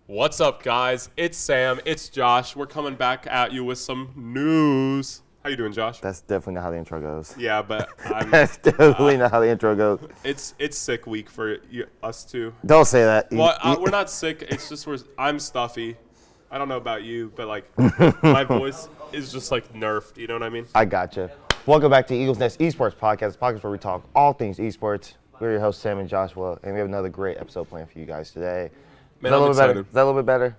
What's up, guys? It's Sam. It's Josh. We're coming back at you with some news. How you doing, Josh? That's definitely not how the intro goes. Yeah, but That's definitely not how the intro goes. it's sick week for us too. Don't say that. Well, we're not sick. It's just I'm stuffy. I don't know about you, but like my voice is just like nerfed. You know what I mean? I gotcha. Welcome back to Eagles Nest Esports Podcast, where we talk all things esports. We're your hosts, Sam and Joshua, and we have another great episode planned for you guys today. Man, Is that a I'm little better? excited. Is that a little bit better?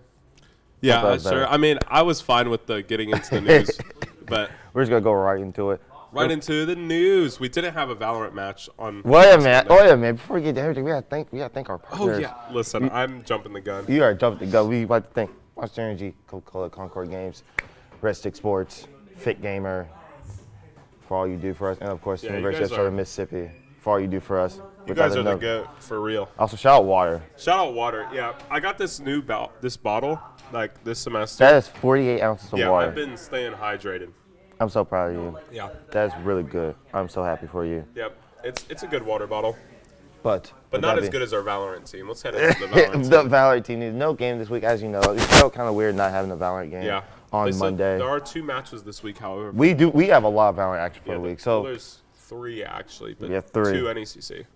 Yeah, That's sure. better. I mean, I was fine with the getting into the news, but We're just gonna go right into it. right into the news. We didn't have a Valorant match on. Wait a minute. Sunday. Wait a minute. Before we get to everything, we gotta thank our Oh partners. yeah. Listen, I'm jumping the gun. You are jumping the gun. We like to thank Monster Energy, Coca-Cola, Concord Games, Red Stick Sports, Fit Gamer, for all you do for us, and of course, Yeah, you University of guys Southern are- Mississippi, for all you do for us. You guys are the goat for real. Also, shout out Water. Shout out water. Yeah, I got this new this bottle like this semester. That is 48 ounces of Yeah, water. I've been staying hydrated. I'm so proud of you. Yeah. That's really good. I'm so happy for you. Yep. It's a good water bottle, But not as good as our Valorant team. Let's head into the Valorant team. The Valorant team needs no game this week, as you know. It felt kind of weird not having a Valorant game Yeah. on They said Monday. There are 2 matches this week, however. We have a lot of Valorant action for Yeah, the week. well, So there's 3 actually, but Yeah, 3. 2 NECC.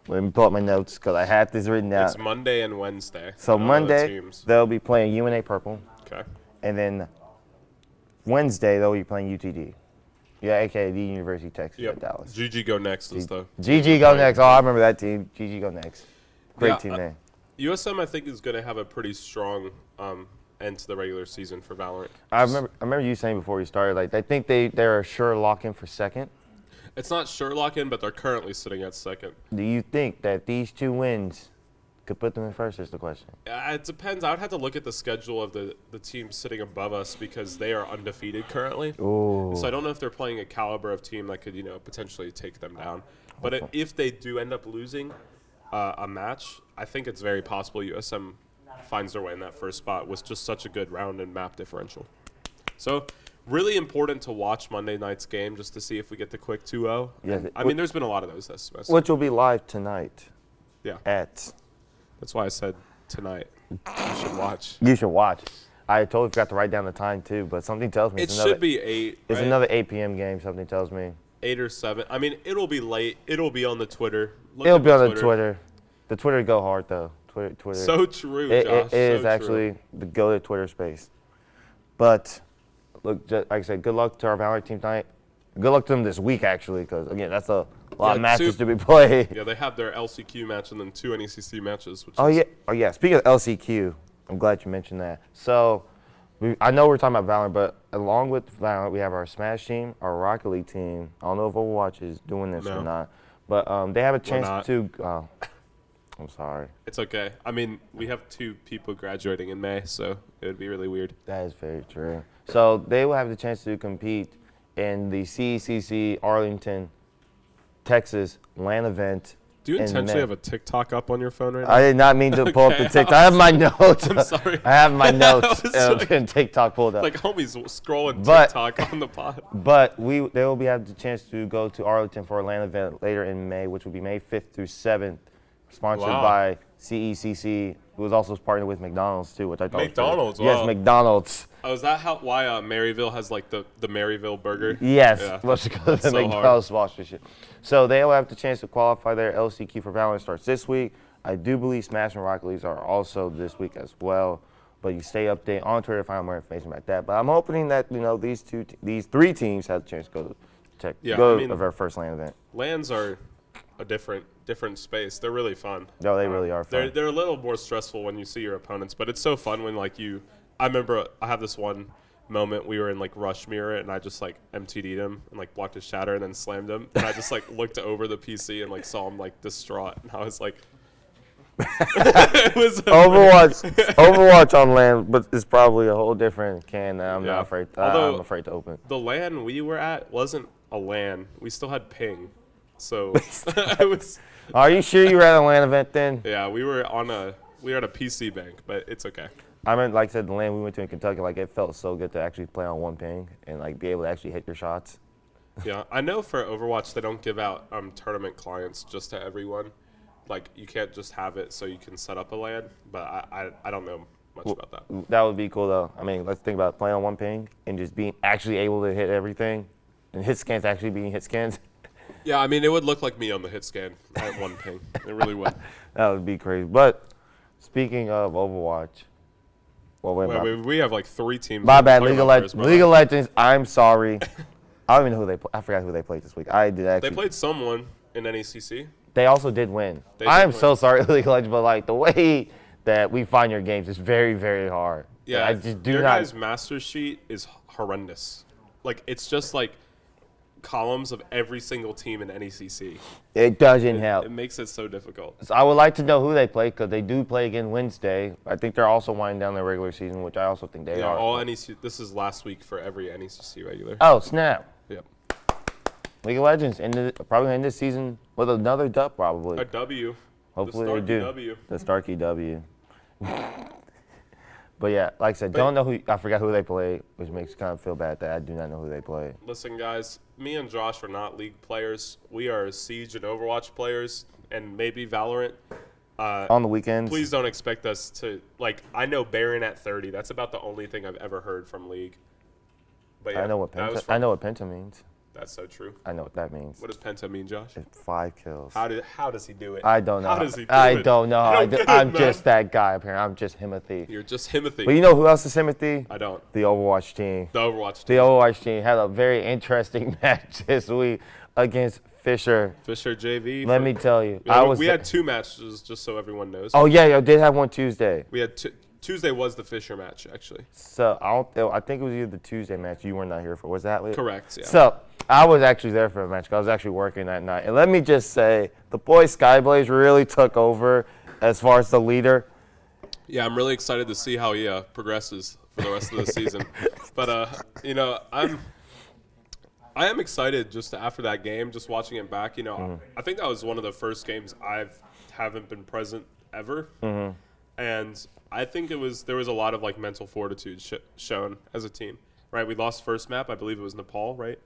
let me pull up my notes because I had this written down. It's Monday and Wednesday. So all the Monday teams. they'll be playing UNA Purple, Okay. and then Wednesday they'll be playing UTD. Yeah, aka the University of Texas Yep. at Dallas. GG go next is the GG go next. Oh, I remember that team. GG go next. Great Yeah, team name. USM I think is going to have a pretty strong end to the regular season for Valorant. I remember you saying before we started, like I think they're a sure lock in for second. It's not Sherlock in, but they're currently sitting at second. Do you think that these 2 wins could put them in first? Is the question. It depends. I would have to look at the schedule of the team sitting above us because they are undefeated currently. Ooh. So I don't know if they're playing a caliber of team that could, potentially take them down. But if they do end up losing a match, I think it's very possible USM finds their way in that first spot with just such a good round and map differential. So really important to watch Monday night's game just to see if we get the quick 2-0. Yeah, And, I mean, there's been a lot of those this semester. Which will be live tonight Yeah, at. that's why I said tonight. You should watch. You should watch. I totally forgot to write down the time too, but something tells me It should be 8. It's right? another 8 p.m. game. Something tells me 8 or 7. I mean, it'll be late. It'll be on the Twitter. Look it'll at be on the Twitter. The Twitter go hard though. Twitter. So true, It Josh. it is so actually the go-to Twitter space. But look, like I said, good luck to our Valorant team tonight. Good luck to them this week, actually, because again, that's a lot of Yeah, matches 2 to be played. True. Yeah, they have their LCQ match and then 2 NECC matches. Which Oh is, yeah. Speaking of LCQ, I'm glad you mentioned that. So, I know we're talking about Valorant, but along with Valorant, we have our Smash team, our Rocket League team. I don't know if Overwatch is doing this No. or not, but they have a chance not. to. I'm sorry. It's okay. I mean, we have 2 people graduating in May, so it would be really weird. That is very true. So they will have the chance to compete in the CECC Arlington, Texas LAN event. Do you in intentionally May. have a TikTok up on your phone right now? I did not mean to pull up the Okay, TikTok. I have my notes. I'm sorry. I have my notes was like- and TikTok pulled up. Like, homies scrolling But- TikTok on the pod. But they will have the chance to go to Arlington for a LAN event later in May, which will be May 5th through 7th, sponsored Wow. by CECC, who is also partnered with McDonald's too, which I thought was pretty- McDonald's, Yes, wow. McDonald's. Oh, is that why Maryville has, like, the Maryville burger? Yes, Yeah. let's go to the so hard. McDonald's sponsorship. So they will have the chance to qualify their LCQ for Valorant starts this week. I do believe Smash and Rocket Leagues are also this week as well. But you stay updated on Twitter to find out more information about that. But I'm hoping that these 3 teams have the chance to go to their first LAN event. LANs are a different space. They're really fun. No, they really are fun. They're a little more stressful when you see your opponents, but it's so fun when I remember I have this one moment we were in like Rush Mirror and I just like MTD'd him and like blocked his shatter and then slammed him and I just like looked over the PC and like saw him like distraught and I was like it was Overwatch on LAN, but it's probably a whole different can that I'm Yeah. not afraid. Although- I'm afraid to open. The LAN we were at wasn't a LAN. We still had ping. So it was Are you sure you were at a LAN event then? yeah, we were at a PC bank, but it's okay. I mean, like I said, the LAN we went to in Kentucky, like it felt so good to actually play on one ping and like be able to actually hit your shots. Yeah, I know for Overwatch they don't give out tournament clients just to everyone. like you can't just have it so you can set up a LAN. But I don't know much about that. That would be cool though. I mean, let's think about playing on one ping and just being actually able to hit everything, and hit scans actually being hit scans. Yeah, I mean, it would look like me on the hit scan at one ping. It really would. That would be crazy. But speaking of Overwatch, well, We have like 3 teams. my bad, Talking League of, about first, League of Legends. I'm sorry. I don't even know who I forgot who they played this week. I did actually. They played someone in NECC. They also did win. They I did am win. so sorry, League of Legends, but like the way that we find your games is very, very hard. Yeah, I just do your not. guys' master sheet is horrendous. Like it's just like columns of every single team in NECC. It doesn't help. It makes it so difficult. So I would like to know who they play because they do play again Wednesday. I think they're also winding down their regular season, which I also think they Yeah, are. all NEC. This is last week for every NECC regular. Oh, snap. Yep. League of Legends probably end this season with another dub, probably. A W. Hopefully the they do. W. The Starkey W. But yeah, like I said, don't know who. I forgot who they play, which makes me kind of feel bad that I do not know who they play. Listen, guys, me and Josh are not League players. We are Siege and Overwatch players, and maybe Valorant. On the weekends. Please don't expect us to I know Baron at 30. That's about the only thing I've ever heard from League. But yeah, I know what Penta means. That's so true. I know what that means. What does Penta mean, Josh? It's 5 kills. How does he do it? I don't know. How does he do I it? don't know. I don't get it, I'm man. just that guy, apparently. I'm just Himothy. You're just Himothy. But you know who else is Himothy? I don't. The Overwatch team. The Overwatch The team. Overwatch team had a very interesting match this week against Fisher. Fisher JV. Let me tell you. We had 2 matches, just so everyone knows. Oh, yeah, I did have one Tuesday. We had Tuesday was the Fisher match, actually. So I think it was either the Tuesday match you were not here for. Was that it? Correct, yeah. So I was actually there for a match because I was actually working that night. And let me just say, the boys Skyblaze really took over as far as the leader. Yeah, I'm really excited to see how he progresses for the rest of the season. But I am excited just after that game, just watching it back. I think that was one of the first games haven't been present ever, and I think there was a lot of mental fortitude shown as a team. Right, we lost first map. I believe it was Nepal, right?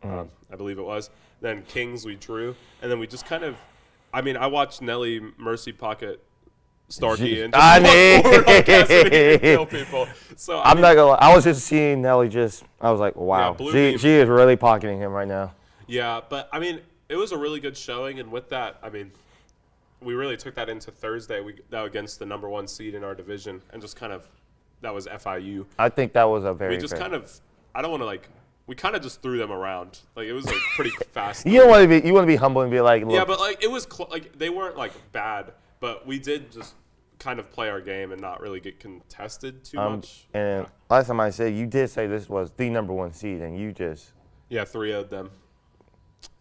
I believe it was. Then Kings we drew, and then we just kind of. I mean, I watched Nelly Mercy Pocket Starkey and just walk forward on Cassidy and kill people. So I'm not gonna lie. I was just seeing Nelly I was like, wow. Yeah, she is really pocketing him right now. Yeah, but I mean, it was a really good showing, and with that, I mean, we really took that into Thursday. That against the number 1 seed in our division, and just kind of that was FIU. I think that was a very. We just kind of. I don't want to We kind of just threw them around. It was pretty fast. You don't want to be. You want to be humble and be like, look. Yeah, but it was they weren't bad, but we did just kind of play our game and not really get contested too much. And last time I said, you did say this was the number 1 seed, and you just. Yeah, 3 of them.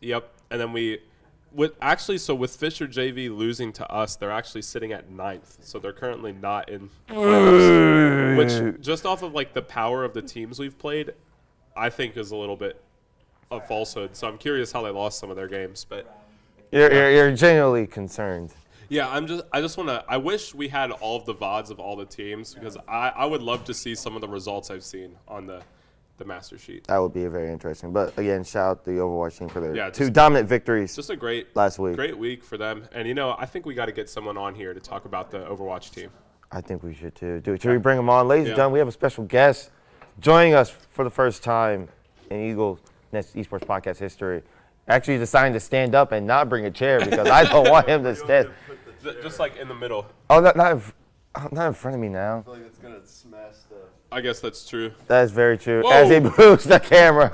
Yep, and then with Fisher JV losing to us, they're actually sitting at 9th, so they're currently not in playoffs. Which just off of the power of the teams we've played, I think is a little bit of falsehood. So I'm curious how they lost some of their games, but you're genuinely concerned. Yeah, I wish we had all of the VODs of all the teams because I would love to see some of the results I've seen on the master sheet. That would be very interesting. But again, shout out the Overwatch team for their 2 just dominant victories. Just a great last week. Great week for them. And I think we got to get someone on here to talk about the Overwatch team. I think we should too. Should we bring them on? Ladies and gentlemen, we have a special guest joining us for the first time in Eagles Nest Esports podcast history. Actually deciding to stand up and not bring a chair because I don't want him to stand. Just in the middle. Oh, not in front of me now. I feel like it's going to smash stuff. I guess that's true. That is very true. Whoa. As he moves the camera.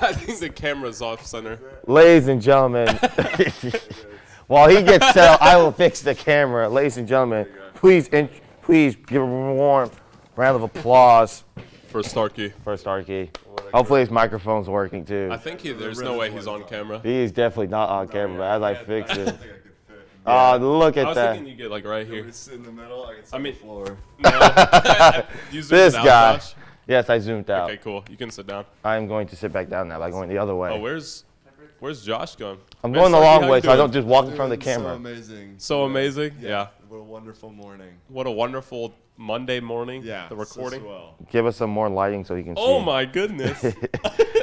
I think the camera's off center. Ladies and gentlemen, while he gets set up, I will fix the camera. Ladies and gentlemen, please give a warm round of applause for Starkey. Hopefully his microphone's working too. I think there's no way he's on camera. He is definitely not on camera, but as I fix it. Oh, look at that. I was thinking you get right here. Sit in the middle. I can sit on the floor. No. You zoomed This out, guy. Josh? Yes, I zoomed out. Okay, cool. You can sit down. I'm going to sit back down now, going the other way. Oh, where's Josh going? I'm going the long way so I don't just walk in front of the camera. So amazing. So amazing. Yeah. What a wonderful morning. What a wonderful Monday morning. Yeah. The recording. So swell. Give us some more lighting so you can see. Oh my goodness.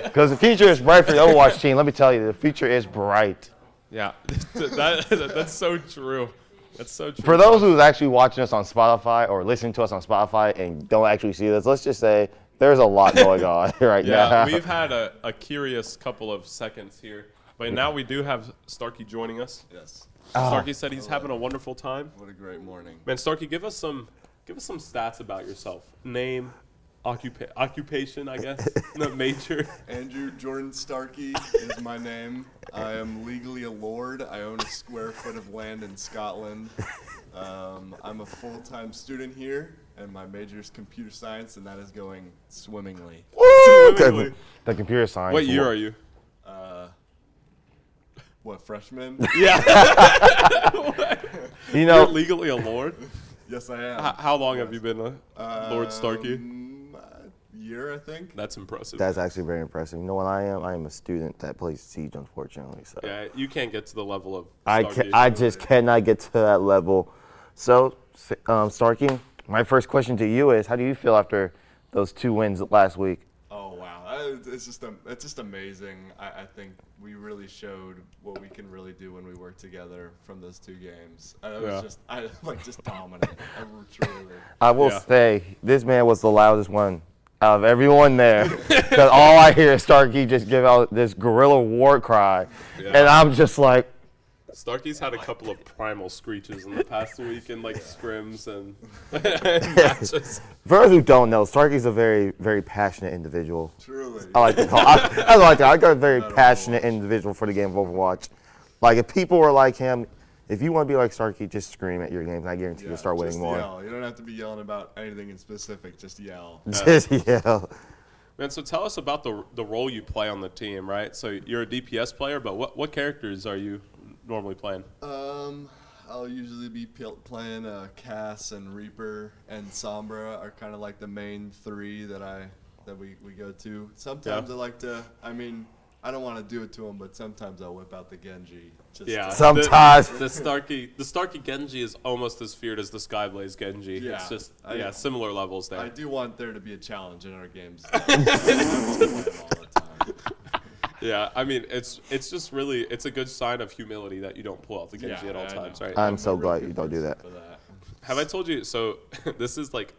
Because the future is bright for the Overwatch team. Let me tell you, the future is bright. Yeah, that's so true. That's so true. For those who's actually watching us on Spotify or listening to us on Spotify and don't actually see this, let's just say there's a lot going on right now. Yeah, we've had a curious couple of seconds here, but now we do have Starkey joining us. Yes. Starkey said he's having a wonderful time. What a great morning. Man, Starkey, give us some stats about yourself. Name, occupation, I guess. No, major. Andrew Jordan Starkey is my name. I am legally a lord. I own a square foot of land in Scotland. I'm a full-time student here, and my major is computer science, and that is going swimmingly. The computer science. What year are you? What, freshman? Yeah. You know, You're legally a lord? Yes, I am. How long have you been Lord Starkey? A year, I think. That's impressive. that's actually very impressive. You know what I am? I am a student that plays Siege, unfortunately. So Yeah, you can't get to the level of I Starkey. I just cannot get to that level. So, Starkey, my first question to you is, how do you feel after those 2 wins last week? Oh wow, it's just amazing. I think we really showed what we can really do when we work together from those 2 games. It was just dominant. Truly. I will Yeah. say, this man was the loudest one out of everyone there. Because all I hear is Starkey just give out this guerrilla war cry. Yeah. And I'm just like, Starkey's had a couple of primal screeches in the past week in like scrims and matches. for those who don't know, Starkey's a very, very passionate individual. Truly. I like to call I got a very Not passionate Overwatch. individual for the game of Overwatch. Like, if people were like him, if you want to be like Starkey, just scream at your games. I guarantee you'll start winning just more. Yell. You don't have to be yelling about anything in specific. Just yell. Just yell. Man, so tell us about the role you play on the team, right? So you're a DPS player, but what characters are you normally playing? I'll usually be playing Cass and Reaper and Sombra are kind of like the main 3 that we go to. Sometimes I like to. I mean, I don't want to do it to them, but sometimes I'll whip out the Genji. Yeah. Sometimes. The Starkey Genji is almost as feared as the Skyblaze Genji. Yeah. It's just similar levels there. I do want there to be a challenge in our games. I don't want to play them all the time. Yeah, I mean it's just really it's a good sign of humility that you don't pull out the Genji at all I times, know. right? I'm so a real glad good you don't do person that. for that. Have I told you? So this is like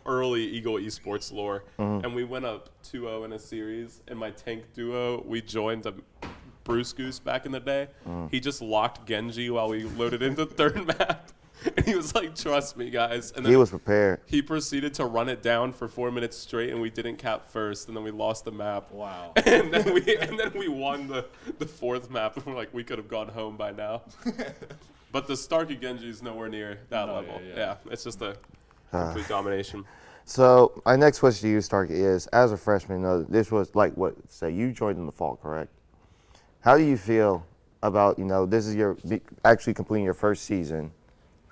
early Eagle Esports lore, and we went up 2-0 in a series. In my tank duo, we joined a Bruce Goose back in the day. He just locked Genji while we loaded into third map, and he was like, "Trust me, guys." And then He was prepared. he proceeded to run it down for 4 minutes straight, and we didn't cap first, and then we lost the map. Wow. And then we won the 4th map, and we're like, we could have gone home by now. But the Starkey Genji is nowhere near that No, level. yeah, Yeah, yeah. it's just a complete domination. So, my next question to you, Starkey, is, as a freshman, this was like you joined in the fall, correct? How do you feel about, this is actually completing your first season,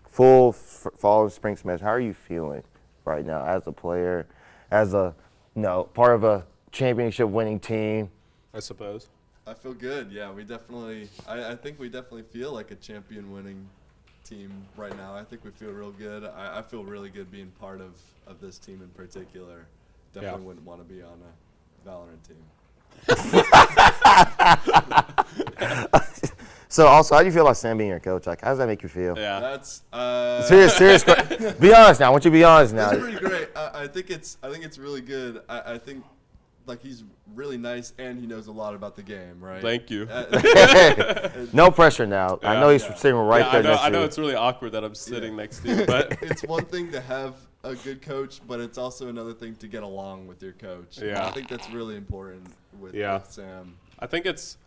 full fall and spring semester. How are you feeling right now as a player, as a, part of a championship winning team? I suppose. I feel good. Yeah, we definitely. I think we definitely feel like a champion-winning team right now. I think we feel real good. I feel really good being part of this team in particular. Definitely Yeah. wouldn't want to be on a Valorant team. So, also, how do you feel about Sam being your coach? Like, how does that make you feel? Yeah. That's Serious. Be honest now. I want you to be honest now. That's pretty great. I think it's really good. I think like he's really nice and he knows a lot about the game, right? Thank you. No pressure now. I know he's sitting right Yeah, there next to I know you. it's really awkward that I'm sitting next to you, but It's one thing to have a good coach, but it's also another thing to get along with your coach. Yeah. I think that's really important with Sam. I think it's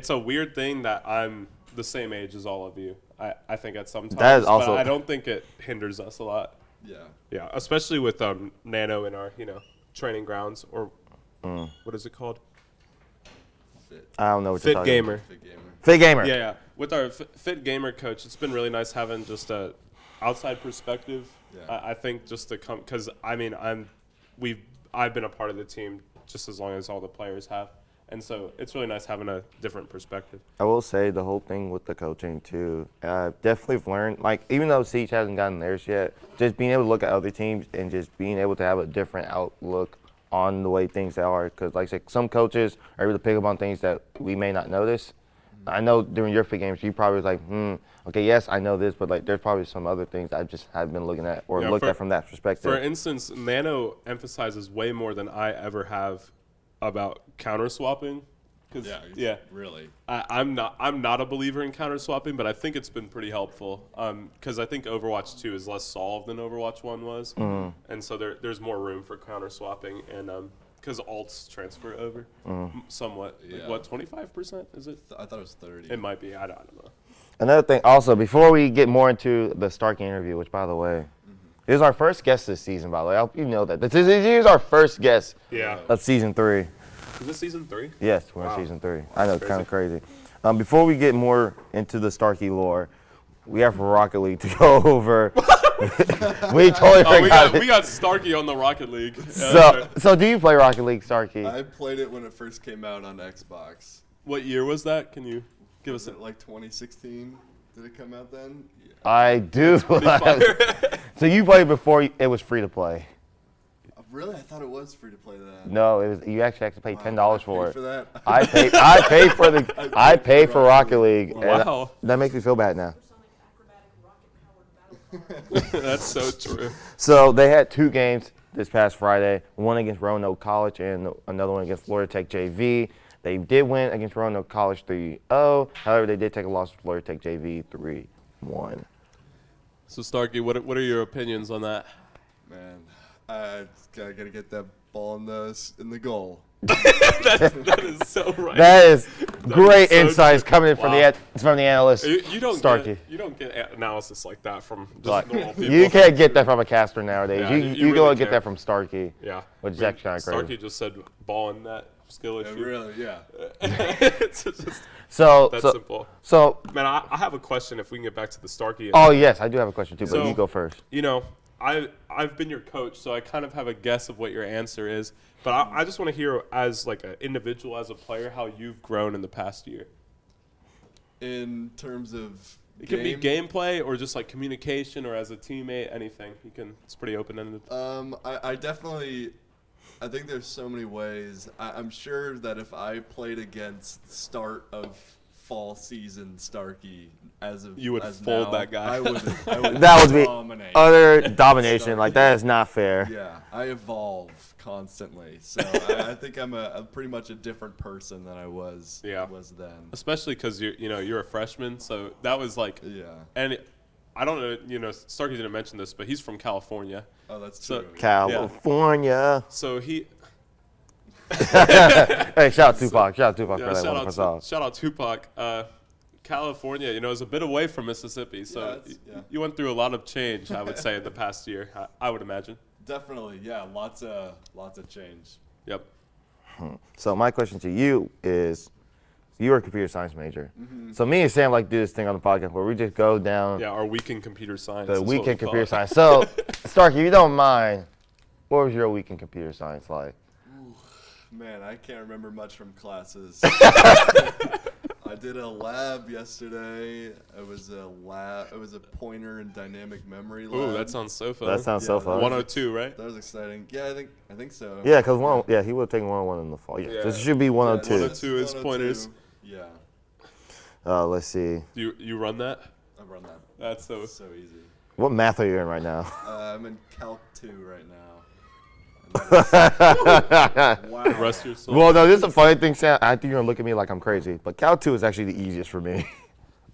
a weird thing that I'm the same age as all of you. I think at some times, That is also- but I don't think it hinders us a lot. Yeah. Yeah, especially with Nano in our training grounds or what is it called? I don't know what you're Fit talking Gamer. Big gamer. about. Fit Gamer. Yeah. With our Fit Gamer coach, it's been really nice having just a outside perspective. Yeah. I think just to come because I mean I've been a part of the team just as long as all the players have, and so it's really nice having a different perspective. I will say the whole thing with the coaching too. I've definitely learned, like, even though Siege hasn't gotten theirs yet, just being able to look at other teams and just being able to have a different outlook on the way things are. Because, like I said, some coaches are able to pick up on things that we may not notice, I know during your fit games, you probably was like, okay, yes, I know this, but like there's probably some other things I just haven't been looking at or looked at from that perspective. For instance, Nano emphasizes way more than I ever have about counter swapping. Really. I'm not a believer in counter swapping, but I think it's been pretty helpful. Because I think Overwatch 2 is less solved than Overwatch 1 was, and so there's more room for counter swapping, and because alts transfer over somewhat. Yeah. Like, what, 25% is it? I thought it was 30. It might be. I don't know. Another thing, also, before we get more into the Starkey interview, which, by the way, is our first guest this season, by the way. I hope you know that. This is our first guest of Season 3. Is this Season 3? Yes, we're in Season 3. I know, That's kind of crazy. Before we get more into the Starkey lore, we have Rocket League to go over. We totally forgot. We got Starkey on the Rocket League. So do you play Rocket League, Starkey? I played it when it first came out on Xbox. What year was that? Can you give us Like 2016? Did it come out then? Yeah. I do. So you played before it was free to play? Really? I thought it was free to play that. No, it was. You actually have to pay $10 for it. For that? I paid for Rocket League. Wow. And that makes me feel bad now. That's so true. So they had 2 games this past Friday, one against Roanoke College and another one against Florida Tech JV. They did win against Roanoke College 3-0. However, they did take a loss to Florida Tech JV 3-1. So Starkey, what are your opinions on that? Man, I gotta get that ball in the goal. that is so right. That is great so insights true. coming in from the analyst. You don't Starkey. get analysis like that from just normal people. You can't get that from a caster nowadays. Yeah, you really go and get can't. that from Starkey. Yeah. Which is actually kind of crazy. Starkey just said ball in net skill issue. Really? Yeah. It's just That's simple. So, Man, I have a question if we can get back to the Starkey. oh yes, I do have a question too, but So, you go first. You know, I've been your coach, so I kind of have a guess of what your answer is. But I just want to hear, as like an individual, as a player, how you've grown in the past year. In terms of It could be gameplay or just like communication or as a teammate, anything. It's pretty open-ended. I definitely, I think there's so many ways. I'm sure that if I played against start of fall season Starkey You would fold that guy. I would That would be dominate. utter domination. Like that is not fair. Yeah, I evolve constantly. So I think I'm a pretty much a different person than I was then. Especially because you're a freshman, so that was like And I don't know, Starkey didn't mention this, but he's from California. Oh, that's true. California. So he. Hey, shout out Tupac. Shout out Tupac for that wonderful song. Shout out Tupac. California, is a bit away from Mississippi, so you went through a lot of change, I would say, in the past year. I would imagine. Definitely, yeah. Lots of change. Yep. So my question to you is, you're a computer science major. So me and Sam like to do this thing on the podcast where we just go down our week in computer science. the week in computer science. So, Starkey, if you don't mind, what was your week in computer science like? Man, I can't remember much from classes. I did a lab yesterday. It was a pointer and dynamic memory lab. Ooh, that sounds so fun. That sounds so fun. 102, right? That was exciting. Yeah, I think so. Yeah, because he would have taken 101 in the fall. Yeah, this should be 102. 102 is pointers. Yeah. Let's see. You run that? I run that. That's so easy. What math are you in right now? I'm in Calc 2 right now. Wow. Rest your soul. Well, no, this is a funny thing, Sam. I think you're going to look at me like I'm crazy, but Cal 2 is actually the easiest for me.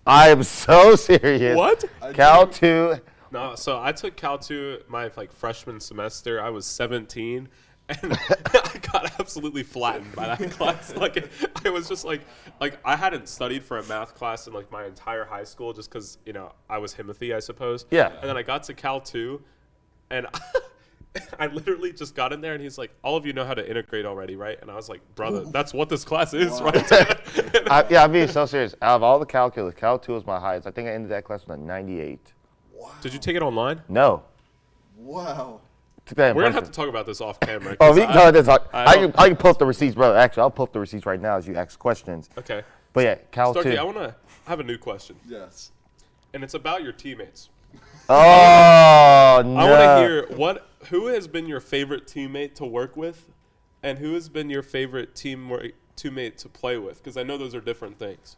I am so serious. What? Cal 2. No, so I took Cal 2 my freshman semester. I was 17, and I got absolutely flattened by that class. I was just like I hadn't studied for a math class in my entire high school just because I was Himothy, I suppose. Yeah. And then I got to Cal 2, and I literally just got in there, and he's like, all of you know how to integrate already, right? And I was like, brother, that's what this class is, right? I'm being so serious. Out of all the calculus, Cal 2 was my highest. I think I ended that class with a 98. Wow. Did you take it online? No. Wow. We're going to have to talk about this off camera. Oh, we can talk about this. I can pull up the receipts, brother. Actually, I'll pull up the receipts right now as you ask questions. Okay. But yeah, Cal Starkey, 2. I want to have a new question. Yes. And it's about your teammates. Oh, no. I want to hear who has been your favorite teammate to work with, and who has been your favorite teammate to play with? Because I know those are different things.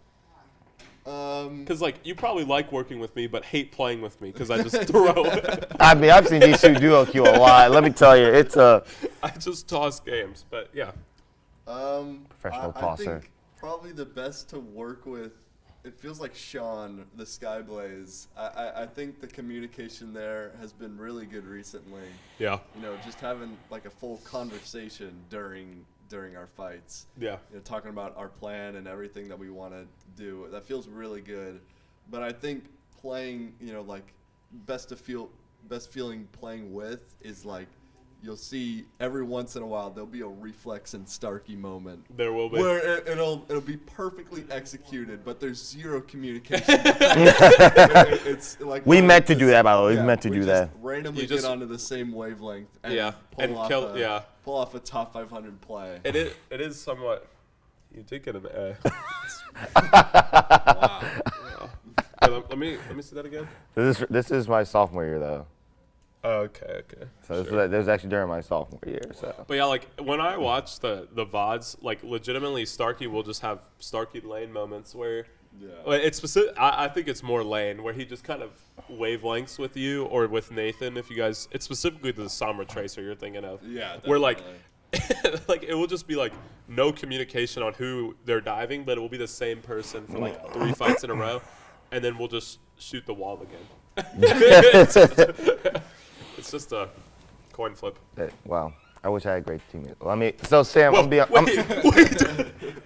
Because like you probably like working with me, but hate playing with me because I just throw. I mean, I've seen these two duo queue a lot. Let me tell you, it's a I just toss games, but yeah. professional I tosser. think probably the best to work with. It feels like Sean, the Skyblaze. I think the communication there has been really good recently. Yeah. You know, just having like a full conversation during our fights. Yeah. You know, talking about our plan and everything that we want to do. That feels really good. But I think playing, you know, like best feeling playing with is like you'll see every once in a while there'll be a Reflex and Starkey moment. There will be. Where it'll be perfectly executed, but there's zero communication. It's like We meant to do that, by the way. We meant to do just that. Randomly get onto the same wavelength and pull off a top 500 play. It is somewhat. You did get an A. Wow. Yeah. Hey, let me see that again. This is my sophomore year though. Oh, okay. So Sure. this was actually during my sophomore year. So But yeah, like when I watch the VODs, like legitimately Starkey will just have Starkey lane moments where it's specific. I think it's more lane where he just kind of wavelengths with you or with Nathan. If you guys, it's specifically the Sombra Tracer you're thinking of. Yeah. Where like, definitely. like it will just be like no communication on who they're diving, but it will be the same person for like 3 fights in a row, and then we'll just shoot the wall again. It's just a coin flip. wow, I wish I had great teammates. Well, I mean, so Sam, Whoa, I'm wait.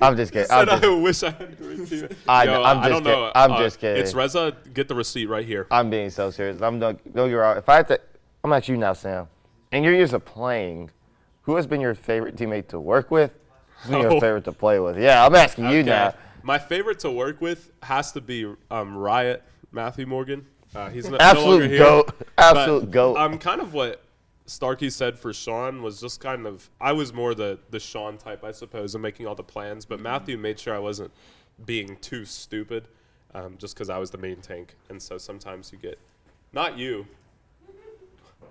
I'm just kidding. Said I wish I had a great team. I'm I just don't know. kidding. I'm just kidding. It's Reza. Get the receipt right here. I'm being so serious. Don't you're out. If I had to, I'm at you now, Sam. In your years of playing, who has been your favorite teammate to work with? Who's been your favorite to play with? Yeah, I'm asking you now. My favorite to work with has to be Riot, Matthew Morgan. He's no Absolute longer here. goat. Absolute but goat. I'm kind of what Starkey said for Sean was just kind of I was more the Sean type, I suppose, in making all the plans. But Matthew made sure I wasn't being too stupid, just because I was the main tank, and so sometimes you get not you.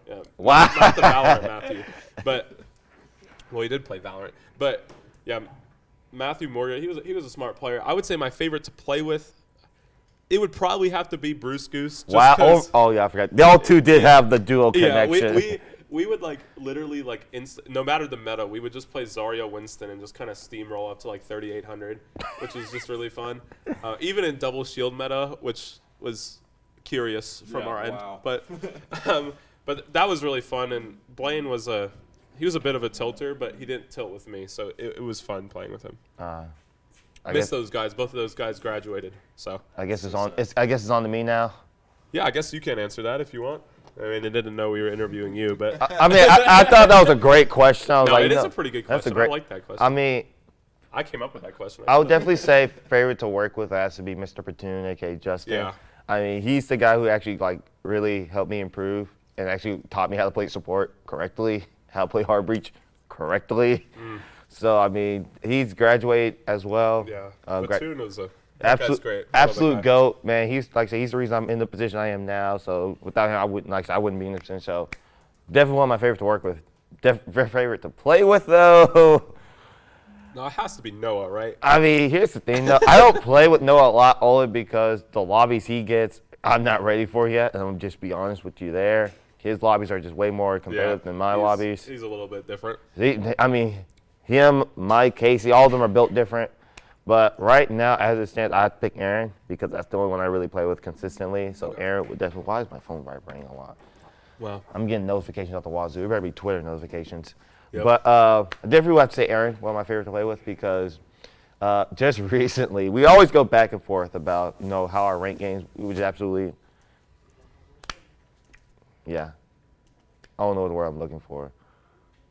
Yeah, Wow. Not the Valorant Matthew, but well, he did play Valorant. But yeah, Matthew Morgan, he was a smart player. I would say my favorite to play with. It would probably have to be Bruce Goose. Just Wow. Oh yeah, I forgot. Y'all two did have the duo yeah, connection. we would like literally like no matter the meta, we would just play Zarya Winston and just kind of steamroll up to like 3,800, which was just really fun. Even in double shield meta, which was curious from our end, wow. but that was really fun. And Blaine was he was a bit of a tilter, but he didn't tilt with me, so it was fun playing with him. I Miss guess, those guys. Both of those guys graduated. So I guess it's on. I guess it's on to me now. yeah, I guess you can answer that if you want. I mean, they didn't know we were interviewing you, but I mean, I thought that was a great question. I was no, like, it is no, a pretty good that's question. a great. I like that question. I mean, I came up with that question. I would definitely say favorite to work with has to be Mr. Platoon, aka Justin. Yeah. I mean, he's the guy who actually like really helped me improve and actually taught me how to play support correctly, how to play hard breach correctly. So I mean, he's graduated as well. Yeah. Platoon was a Absolute, that's great. I love that absolute guy. goat, man. He's like I say, he's the reason I'm in the position I am now. So without him, I wouldn't be in this position. So definitely one of my favorites to work with. Very favorite to play with though. No, it has to be Noah, right? I mean, here's the thing though. I don't play with Noah a lot only because the lobbies he gets, I'm not ready for yet. And I'm just be honest with you there. His lobbies are just way more competitive than my lobbies. He's a little bit different. I mean, him, Mike, Casey, all of them are built different. But right now, as it stands, I'd pick Aaron because that's the only one I really play with consistently. So Aaron would definitely. Why is my phone vibrating a lot? Wow. I'm getting notifications out the wazoo. It better be Twitter notifications. Yep. But I definitely would have to say Aaron, one of my favorite to play with, because just recently, we always go back and forth about how our rank games, we would absolutely, yeah. I don't know the word I'm looking for.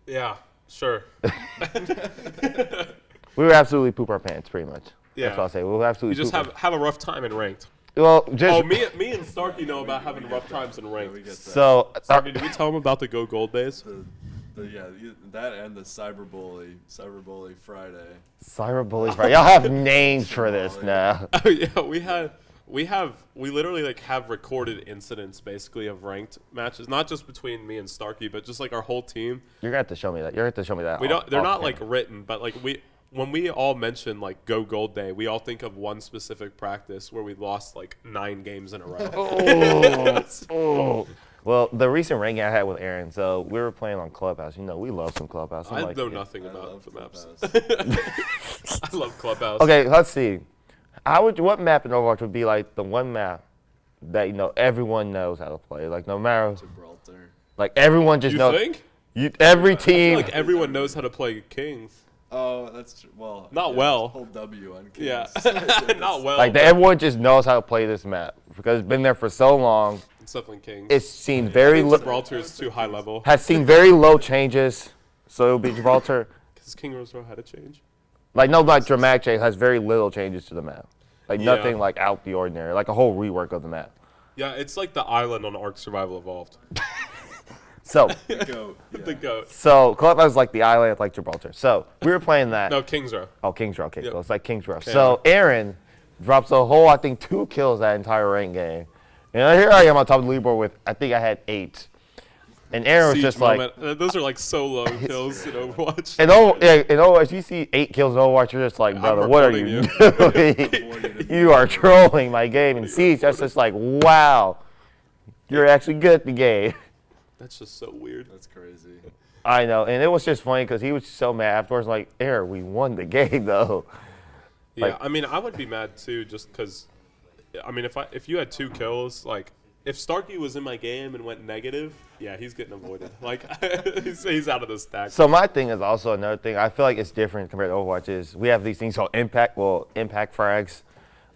Yeah, sure. We would absolutely poop our pants, pretty much. Yeah. That's what I'll say. We'll absolutely You just poop have a rough time in ranked. Well, just Oh, me and Starkey know about having rough times in We ranked. get that. so Starkey, did we tell him about the Go Gold days? That and the Cyberbully Friday. cyberbullies, right? Y'all have names for this now. Oh yeah, we literally like have recorded incidents basically of ranked matches, not just between me and Starkey, but just like our whole team. You're gonna have to show me that. You're gonna have to show me that. We don't. They're off not camera. like written, but like when we all mention like Go Gold Day, we all think of one specific practice where we lost like 9 games in a row. Oh. Well, the recent ranking I had with Aaron, so we were playing on Clubhouse. You know, we love some Clubhouse. I like, know nothing I about love the maps. Clubhouse. I love Clubhouse. Okay, let's see. What map in Overwatch would be like the one map that everyone knows how to play? Like no matter, Gibraltar. like everyone just You knows. think? Every I feel team. like everyone knows how to play Kings. Oh, that's true. Well, Not well. Hold W on Kings. Yeah, not well. Like but everyone just knows how to play this map because it's been there for so long. it's definitely Kings. It's seen very Gibraltar is too high level. has seen very low changes. So it'll be Gibraltar. Because King Rosero had to change. Like no like dramatic change, has very little changes to the map. Like Yeah. nothing like out the ordinary. Like a whole rework of the map. Yeah, it's like the island on Ark Survival Evolved. So The GOAT. Yeah. The goat. so Clubhouse is like the island like Gibraltar. So we were playing that. No, Kings Row. Oh, Kings Row. Okay, Yep. so it's like Kings Row. Okay. So Aaron drops a whole, I think, 2 kills that entire rank game. And here I am on top of the leaderboard with, I think I had 8. And Aaron was Siege just moment. like, Those are like solo kills in Overwatch. and Overwatch, you see 8 kills in Overwatch, you're just like, brother, what are you doing? You are trolling my game. And Siege, that's just like, wow, you're actually good at the game. That's just so weird. That's crazy. I know, and it was just funny because he was so mad afterwards, like, Aaron, we won the game though. Yeah, Like- I mean, I would be mad too, just because. I mean, if you had 2 kills, like if Starkey was in my game and went negative, yeah, he's getting avoided. Like he's out of the stack. So my thing is also another thing. I feel like it's different compared to Overwatch. Is we have these things called impact frags.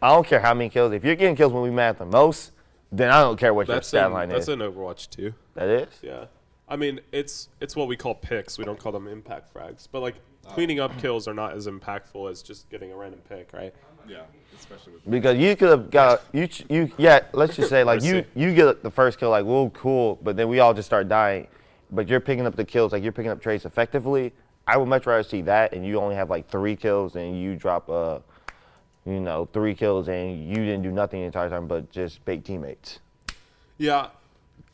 I don't care how many kills. If you're getting kills when we matter the most, then I don't care what your stat line that's is. in Overwatch too. That is. Yeah, I mean it's what we call picks. We don't call them impact frags. But like cleaning up kills are not as impactful as just getting a random pick, right? Yeah, especially with. Because you could have got let's just say like you get the first kill like whoa cool, but then we all just start dying. But you're picking up the kills like you're picking up trades effectively. I would much rather see that and you only have like 3 kills and you drop 3 kills and you didn't do nothing the entire time but just bait teammates. Yeah,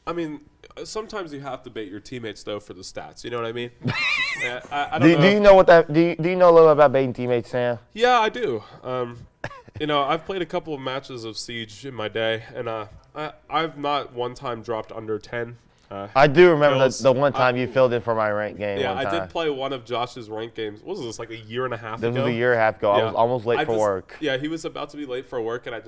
I mean sometimes you have to bait your teammates though for the stats. You know what I mean? Yeah, I don't know. Do you know what that? Do you know a little about baiting teammates, Sam? Yeah, I do. I've played a couple of matches of Siege in my day, and I've not one time dropped under 10. I do remember kills. the one time you filled in for my rank game. Yeah, one I time. did play one of Josh's rank games. What was this, like a year and a half This ago? was a year and a half ago. I was almost late for work. Yeah, he was about to be late for work, and it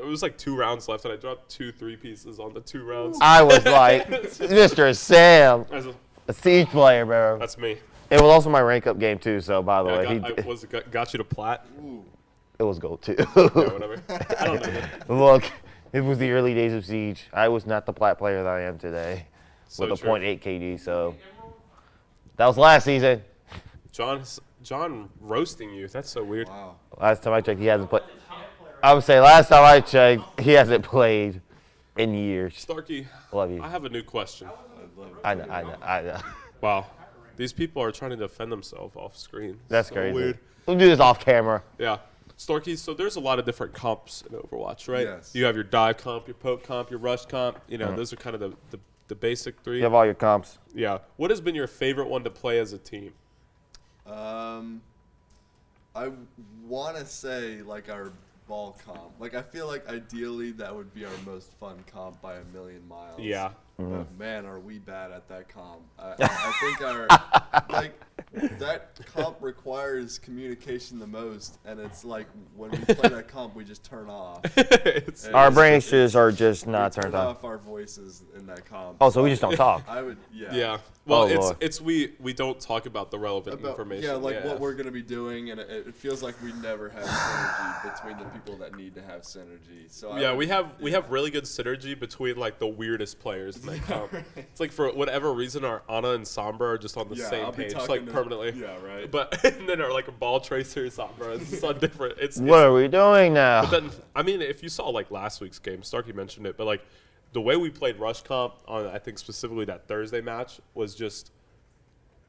was like 2 rounds left, and I dropped 3 pieces on the 2 rounds. I was like, Mr. Sam, I was like, a Siege player, bro. that's me. It was also my rank up game too. So by the Yeah, way, got you to plat. Ooh. it was gold too. Yeah, whatever. I don't know. Look, it was the early days of Siege. I was not the plat player that I am today, So with a true. .8 KD. So that was last season. John roasting you. That's so weird. Wow. Last time I checked, he hasn't played. I would say last time I checked, he hasn't played in years. Starkey, Love you. I have a new question. I'd love it. I know. Wow. These people are trying to defend themselves off screen. That's So crazy. weird. We'll do this off camera. Yeah. Starkey, so there's a lot of different comps in Overwatch, right? Yes. You have your dive comp, your poke comp, your rush comp. Those are kind of the basic 3. You have all your comps. Yeah. What has been your favorite one to play as a team? I want to say like our ball comp. Like I feel like ideally that would be our most fun comp by a million miles. Yeah. But man, are we bad at that comp? I think our like that comp requires communication the most, and it's like when we play that comp, we just turn off. It's- And Our it's- branches are just not we turned turn on. off our voices in that comp. Oh, so we just don't talk. I would, yeah. yeah. Well, Oh, Lord. we don't talk about the relevant information. Yeah, like what we're gonna be doing, and it feels like we never have synergy between the people that need to have synergy. So I Yeah, would- we have really good synergy between like the weirdest players in that comp. It's like for whatever reason our Ana and Sombra are just on the Yeah, same I'll be page talking like to- permanently. yeah, right. But and then our like a ball tracer Sombra is just on different. What are we doing now? But then I mean if you saw like last week's game, Starkey mentioned it, but like the way we played Rush Comp on I think specifically that Thursday match was just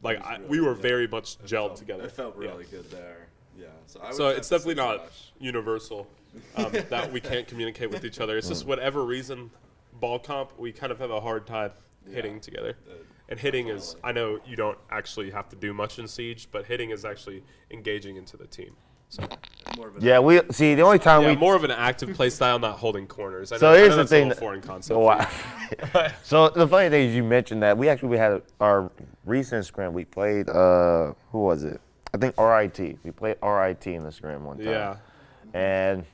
like we were very much gelled together. It felt Yeah. really good there. Yeah. So I would So have it's to definitely say not Josh. universal that we can't communicate with each other. It's just whatever reason, ball comp, we kind of have a hard time hitting together. And hitting is, I know you don't actually have to do much in Siege, but hitting is actually engaging into the team. So More of Yeah, we see the only time we more of an active play style, not holding corners. So here's the that's thing a that- little foreign concept. Oh, for wow. you. So the funny thing is you mentioned that we had our recent scrim. We played who was it? I think RIT. We played RIT in the scrim one time. Yeah. And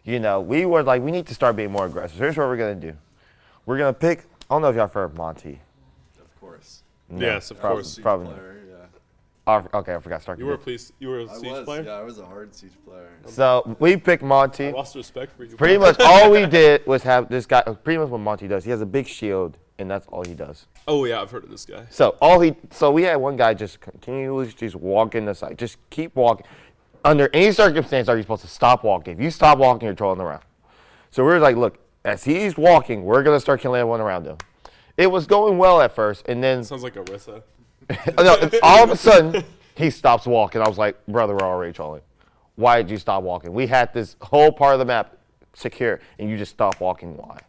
we were like, we need to start being more aggressive. Here's what we're gonna do. We're gonna pick. I don't know if y'all heard of Monty. Of course. No, Yes, of prob- course. Siege Probably. player, yeah. Okay, I forgot. Stark. You were a I Siege was, player? yeah, I was a hard Siege player. So we picked I Monty. lost respect for you. Pretty much all we did was have this guy. Pretty much what Monty does. He has a big shield, and that's all he does. Oh, yeah, I've heard of this guy. So we had one guy just continuously just walk in the side. Just keep walking. Under any circumstance are you supposed to stop walking. If you stop walking, you're trolling around. So we were like, look, as he's walking, we're gonna start killing everyone around him. It was going well at first, and then Sounds like Arissa. no, all of a sudden he stops walking. I was like, brother, we're already trolling. Why did you stop walking? We had this whole part of the map secure, and you just stopped walking. Why?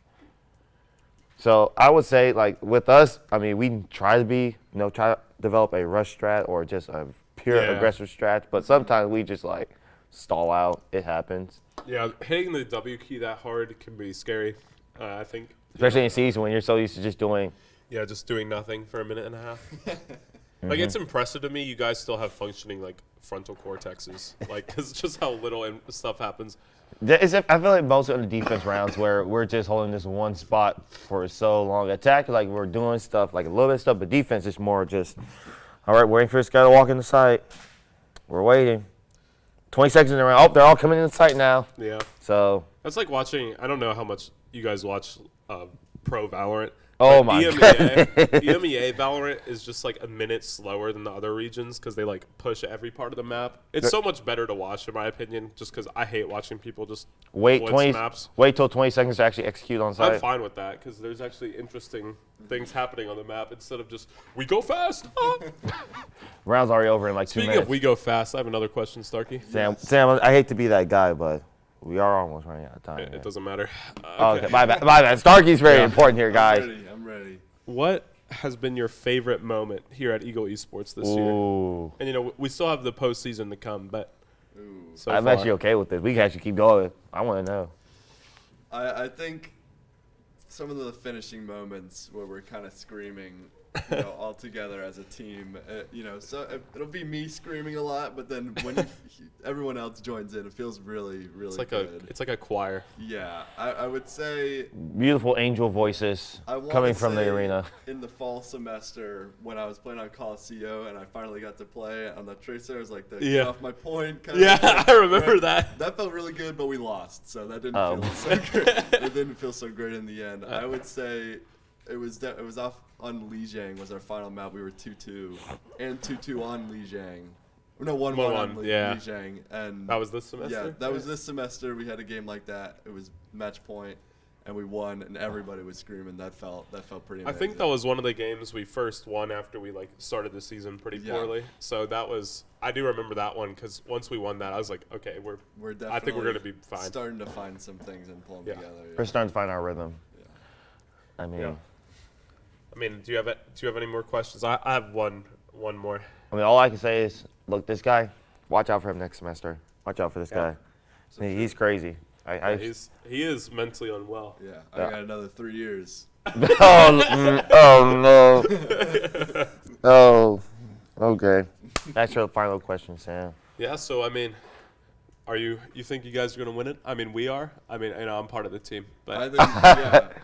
So I would say, like with us, I mean, we try to try to develop a rush strat or just a pure Yeah. aggressive strat, but sometimes we just like stall out. It happens, Yeah, hitting the W key that hard can be scary, I think. especially in season when you're so used to just doing. Yeah, just doing nothing for a minute and a half. Like, it's impressive to me you guys still have functioning, like, frontal cortexes. Like, because just how little stuff happens. I feel like most of the defense rounds where we're just holding this one spot for so long. Attack, like we're doing stuff, like a little bit of stuff, but defense is more just, all right, waiting for this guy to walk in the site. We're waiting. 20 seconds in the round. Oh, they're all coming in the site now. Yeah. So. That's like watching, I don't know how much you guys watch Pro Valorant. Oh but my EMEA Valorant is just like a minute slower than the other regions because they like push every part of the map. It's so much better to watch in my opinion, just because I hate watching people just Wait blitz maps. Wait till 20 seconds to actually execute on site. I'm fine with that because there's actually interesting things happening on the map instead of just we go fast. Ah. Round's already over in like 2 Speaking minutes. of we go fast, I have another question, Starkey. Sam, I hate to be that guy, but we are almost running out of time. It man. doesn't matter. Okay, my bad. Starkey's very important here, guys. I'm ready. What has been your favorite moment here at Eagle Esports this year? Ooh. And we still have the postseason to come, but so I'm far. actually okay with this. We can actually keep going. I want to know. I think some of the finishing moments where we're kind of screaming, all together as a team. So it'll be me screaming a lot, but then when everyone else joins in, it feels really, really good. It's like a choir. Yeah, I would say Beautiful angel voices I wanna coming from the say arena. in the fall semester when I was playing on Coliseum and I finally got to play on the Tracer. I was like, the Yeah. get off my point. Kind Yeah, of thing. I remember that. That felt really good, but we lost, so that didn't Oh. feel so great. It didn't feel so great in the end. I would say it was off on Lijiang was our final map. We were 2-2 and 2-2 on Lijiang. No, 1-1 on yeah. Lijiang. And That was this semester? yeah, that was this semester. We had a game like that. It was match point, and we won, and everybody was screaming. That felt pretty I amazing. think that was one of the games we first won after we started the season pretty Yeah. poorly. So I do remember that one because once we won that, I was like, okay, we're definitely I think we're gonna be fine. starting to find some things and pull them Yeah. together. We're starting to find our rhythm. Yeah. I mean, Yeah. I mean, do you have any more questions? I have one more. all I can say is, look, this guy, watch out for him next semester. Watch out for this Yeah. guy. He's crazy. He is mentally unwell. Yeah, Yeah. I got another 3 years. oh no. Oh, okay. That's your final question, Sam. Yeah. So I mean, you think you guys are gonna win it? I mean, we are. I mean, I'm part of the team, but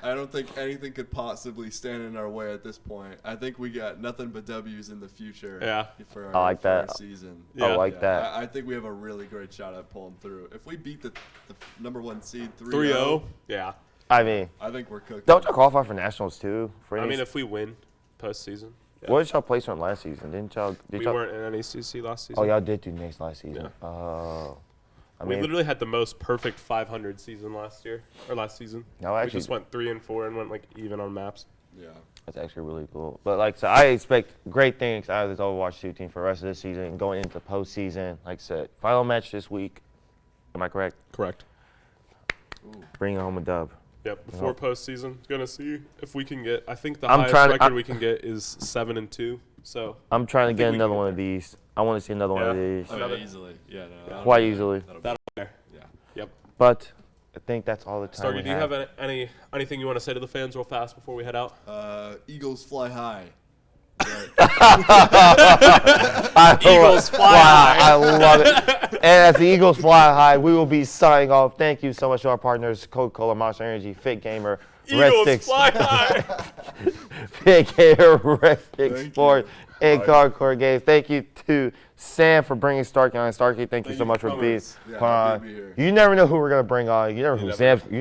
I don't think anything could possibly stand in our way at this point. I think we got nothing but W's in the future. Yeah. For I like that. our season. Yeah. I like that. I think we have a really great shot at pulling through. If we beat the number 1 seed 3-0. Yeah. I mean, I think we're cooking. don't y'all qualify for nationals too? I mean, if we win postseason. Yeah. What did y'all placement last season? Didn't y'all? We weren't in NACC last season. Oh, y'all did do next last season. Yeah. Oh. I We mean, literally had the most perfect 500 season last season. No, we actually- just went 3 and 4 and went even on maps. Yeah. that's actually really cool. But so I expect great things out of this Overwatch 2 team for the rest of this season and going into postseason. Like I said, final match this week. Am I correct? Correct. Ooh. Bringing home a dub. Yep, before postseason, gonna see if we can get. I think the I'm highest trying to- record we can get is 7-2. So I'm trying to think get we another can one get of these. I want to see another one of Yeah. these. Oh, Another- yeah, easily. Yeah, no. Quite easily. that'll be there. Yeah. Yep. But I think that's all the time Starkey, we do you have anything you want to say to the fans real fast before we head out? Eagles fly high. Eagles fly high. I love it. And as the Eagles fly high, we will be signing off. Thank you so much to our partners, Coca-Cola, Monster Energy, Fit Gamer, Eagles fly high. Fit Gamer, Rest Thank Sport, and Hardcore Games. Thank you to Sam for bringing Starkey on. Starkey, thank you Thank so you much for for coming. being Yeah, on. happy to be here. You never know who we're gonna bring on. You never know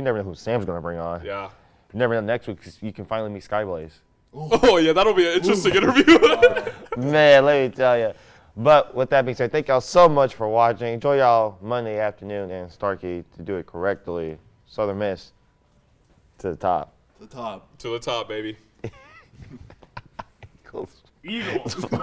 never who Sam's gonna bring on. Yeah. You never know next week 'cause you can finally meet Skyblaze. Oh yeah, that'll be an interesting interview. Man, let me tell you. But with that being said, thank y'all so much for watching. Enjoy y'all Monday afternoon, and Starkey, to do it correctly, Southern Miss to the top. The top. To the top, baby. Cool. Eagles.